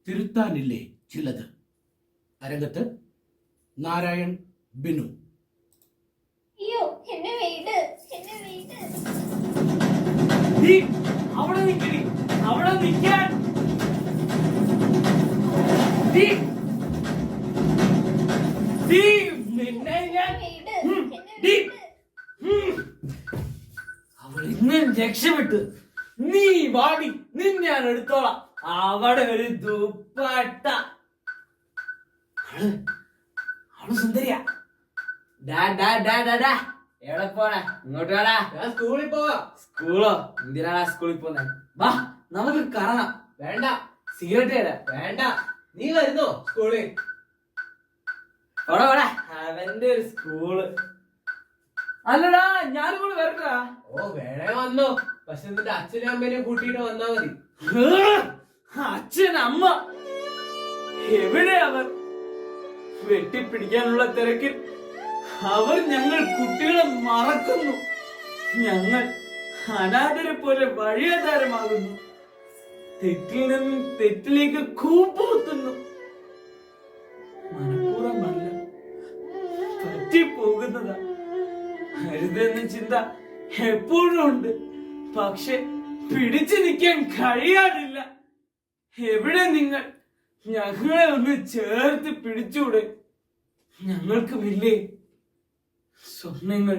തിരുത്താനില്ലേ ചിലത്. അരങ്ങത്ത് നാരായൺ ബിനു. അവിടെ നിൽക്കണി, അവിടെ നിൽക്കാൻ. അവിടെ ഇന്നും രക്ഷപ്പെട്ടു. നീ വാടി, നിന്നെ ഞാൻ എടുത്തോളാം. അവിടെ ഒരു ദുപ്പട്ട. അവള് സുന്ദരിയാ. എവിടെ പോണേ? ഇങ്ങോട്ട് വേടാ. ഞാൻ സ്കൂളിൽ പോവാ. സ്കൂളോ? എന്തിനാടാ സ്കൂളിൽ പോന്നെ? വാ നമുക്ക് കാണാം. വേണ്ട. സിഗരറ്റ് തരാം. വേണ്ട. നീ വരുന്നോ സ്കൂളിൽ? വേടാ. അവന്റെ ഒരു സ്കൂള്. അല്ലടാ, ഞാനും കൂടെ വരട്ടാ. ഓ വേണേ വന്നോ. പക്ഷെ നിന്റെ അച്ഛനും അമ്മേനെ കൂട്ടിയിട്ട് വന്നാ മതി. അച്ഛൻ അമ്മ എവിടെ? അവർ വെട്ടിപ്പിടിക്കാനുള്ള തിരക്കിൽ അവർ ഞങ്ങൾ കുട്ടികളെ മറക്കുന്നു. ഞങ്ങൾ അനാഥരെ പോലെ വഴിയാധാരമാകുന്നു. തെറ്റിൽ നിന്നും തെറ്റിലേക്ക് കൂപ്പുകുത്തുന്നു. മനഃപൂർവ്വമല്ല, പറ്റിപ്പോകുന്നതാ. അരുതെന്ന ചിന്ത എപ്പോഴും ഉണ്ട്. പക്ഷെ പിടിച്ചു നിൽക്കാൻ കഴിയാറില്ല. എവിടെ നിങ്ങൾ? ഞങ്ങളെ ഒന്ന് ചേർത്ത് പിടിച്ചൂടെ? ഞങ്ങൾക്കുമില്ലേ സ്വപ്നങ്ങൾ?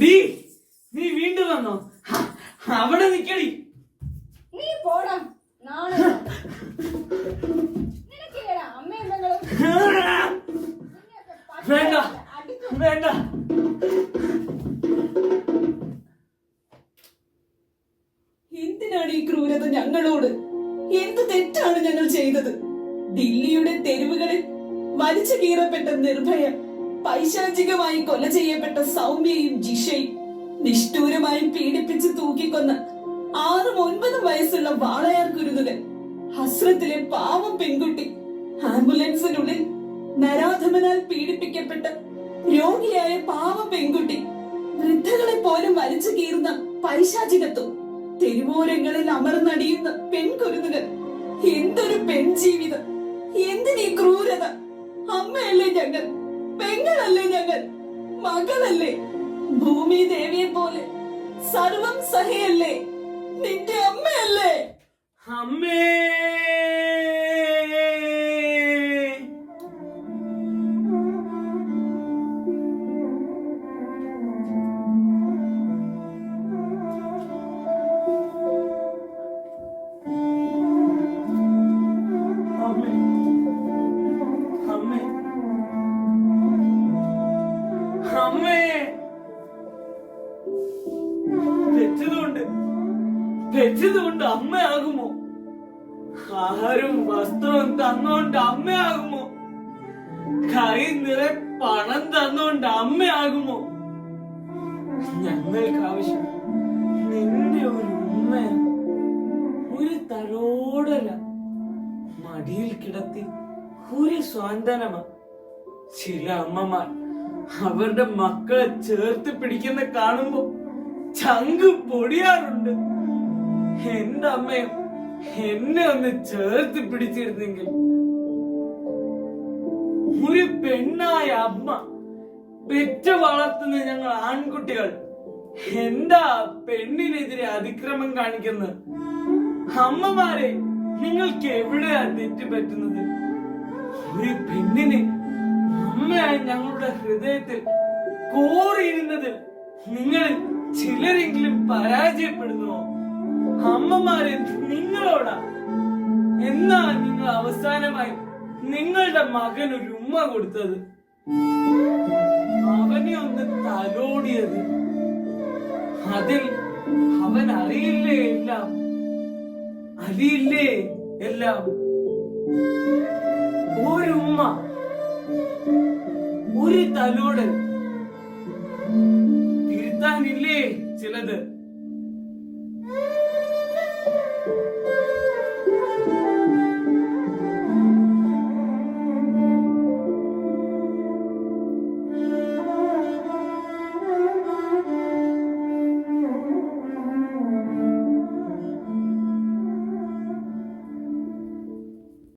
നീ വീണ്ടും വന്നോ? അവിടെ നിക്കടി. നീ പോടാം. വേണ്ട വേണ്ട. എന്തിനാണ് ഈ ക്രൂരത ഞങ്ങളോട്? എന്ത് തെറ്റാണ് ഞങ്ങൾ ചെയ്തത്? ദില്ലിയുടെ തെരുവുകളിൽ വലിച്ചു കീറപ്പെട്ട നിർഭയ, പൈശാചികമായി കൊല ചെയ്യപ്പെട്ട സൗമ്യയും ജിഷയും, നിഷ്ഠൂരമായി പീഡിപ്പിച്ച് തൂക്കിക്കൊന്ന 6-9 വയസ്സുള്ള വാളയാർ കുരുന്നുകൾ, ഹസ്രത്തിലെ പാവം പെൺകുട്ടി, ആംബുലൻസിനുള്ളിൽ നരാധമനാൽ പീഡിപ്പിക്കപ്പെട്ട രോഗിയായ പാവം പെൺകുട്ടി, വൃദ്ധകളെ പോലും വലിച്ചു കീറുന്ന പൈശാചികത്വം, തെരുവോരങ്ങളിൽ അമർന്നടിയുന്ന പെൺകുരുന്നുകൾ. എന്തൊരു പെൺജീവിതം! എന്തിനീ ക്രൂരത? അമ്മയല്ലേ ഞങ്ങൾ? പെങ്ങളല്ലേ ഞങ്ങൾ? മകളല്ലേ? ഭൂമി ദേവിയെ പോലെ സർവം സഹയല്ലേ? നിന്റെ അമ്മയല്ലേ? അമ്മേ, തെറ്റതുകൊണ്ട് അമ്മയാകുമോ? ആഹാരവും വസ്ത്രവും തന്നുകൊണ്ട് അമ്മയാകുമോ? കൈ നിറയെ പണം തന്നുകൊണ്ട് അമ്മയാകുമോ? ഞങ്ങൾക്ക് ആവശ്യം നിന്റെ ഒരു ഉമ്മ, ഒരു തലോടല, മടിയിൽ കിടത്തി ഒരു സ്വാന്തനമ. ചില അമ്മമാർ അവരുടെ മക്കളെ ചേർത്ത് പിടിക്കുന്ന കാണുമ്പോ ചങ്ക് പൊടിയാറുണ്ട്. എന്റെ അമ്മയും എന്നെ ഒന്ന് ചേർത്ത് പിടിച്ചിരുന്നെങ്കിൽ. ഒരു പെണ്ണായ അമ്മ പെറ്റ വളർത്തുന്ന ഞങ്ങൾ ആൺകുട്ടികൾ എന്താ പെണ്ണിനെതിരെ അതിക്രമം കാണിക്കുന്നത്? അമ്മമാരെ, നിങ്ങൾക്ക് എവിടെയാ തെറ്റ് പറ്റുന്നത്? ഒരു പെണ്ണിന് അമ്മയായ ഞങ്ങളുടെ ഹൃദയത്തിൽ കോറിയിരുന്നതിൽ നിങ്ങൾ ചിലരെങ്കിലും പരാജയപ്പെടുന്നുവോ? അമ്മമാരെ, നിങ്ങളോടാ. എന്നാ നിങ്ങൾ അവസാനമായി നിങ്ങളുടെ മകൻ ഒരു ഉമ്മ കൊടുത്തത്? അവനെ ഒന്ന് തലോടിയത്? അതിൽ അവൻ അറിയില്ലേ എല്ലാം? അറിയില്ലേ എല്ലാം? ഒരു ഉമ്മ, ഒരു തലോടൽ, തിരുത്താനില്ലേ ചിലത്?